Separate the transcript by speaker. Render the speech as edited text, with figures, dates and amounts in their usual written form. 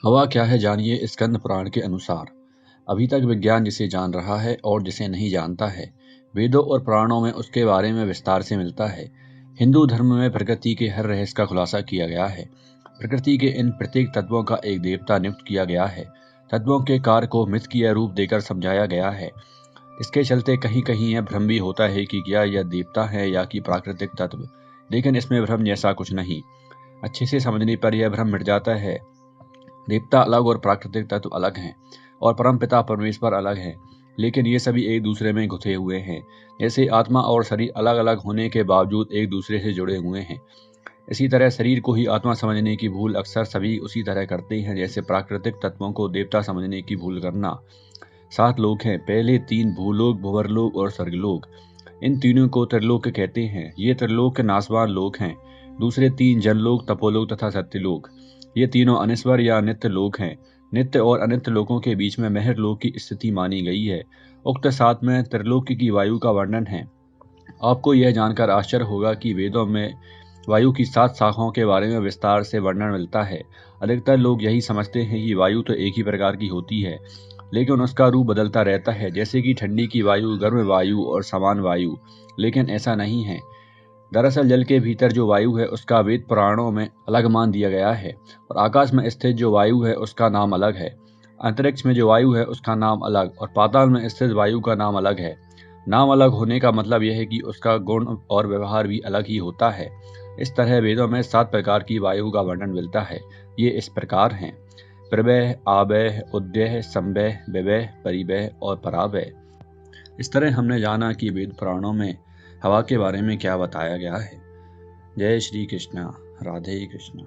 Speaker 1: हवा क्या है जानिए स्कंद पुराण के अनुसार। अभी तक विज्ञान जिसे जान रहा है और जिसे नहीं जानता है, वेदों और पुराणों में उसके बारे में विस्तार से मिलता है। हिंदू धर्म में प्रकृति के हर रहस्य का खुलासा किया गया है। प्रकृति के इन प्रत्येक तत्वों का एक देवता नियुक्त किया गया है। तत्वों के कार्य को मिथकीय रूप देकर समझाया गया है। इसके चलते कहीं कहीं यह भ्रम भी होता है कि क्या यह देवता है या कि प्राकृतिक तत्व, लेकिन इसमें भ्रम जैसा कुछ नहीं। अच्छे से समझने पर यह भ्रम मिट जाता है। देवता अलग और प्राकृतिक तत्व अलग हैं और परमपिता परमेश्वर अलग हैं, लेकिन ये सभी एक दूसरे में घुसे हुए हैं। जैसे आत्मा और शरीर अलग अलग होने के बावजूद एक दूसरे से जुड़े हुए हैं, इसी तरह शरीर को ही आत्मा समझने की भूल अक्सर सभी उसी तरह करते हैं जैसे प्राकृतिक तत्वों को देवता समझने की भूल करना। 7 लोक हैं, पहले 3 भूलोक, भुवरलोक और स्वर्गलोक। इन तीनों को त्रिलोक कहते हैं। ये त्रिलोक नासवान लोक हैं। दूसरे 3 जनलोक, तपोलोक तथा सत्यलोक। ये तीनों अनिश्वर या नित्य लोक हैं। नित्य और अनित्य लोकों के बीच में महर लोक की स्थिति मानी गई है। उक्त 7 में त्रिलोक की वायु का वर्णन है। आपको यह जानकर आश्चर्य होगा कि वेदों में वायु की 7 शाखाओं के बारे में विस्तार से वर्णन मिलता है। अधिकतर लोग यही समझते हैं कि वायु तो एक ही प्रकार की होती है, लेकिन उसका रूप बदलता रहता है, जैसे कि ठंडी की वायु, गर्म वायु और समान वायु। लेकिन ऐसा नहीं है। दरअसल जल के भीतर जो वायु है उसका वेद पुराणों में अलग मान दिया गया है, और आकाश में स्थित जो वायु है उसका नाम अलग है। अंतरिक्ष में जो वायु है उसका नाम अलग, और पाताल में स्थित वायु का नाम अलग है। नाम अलग होने का मतलब यह है कि उसका गुण और व्यवहार भी अलग ही होता है। इस तरह वेदों में 7 प्रकार की वायु का वर्णन मिलता है। ये इस प्रकार हैं: प्रवह, आवह, उद्वह, संवह, व्यवह, परिवह और परावह। इस तरह हमने जाना कि वेद पुराणों में हवा के बारे में क्या बताया गया है। जय श्री कृष्णा। राधे कृष्णा।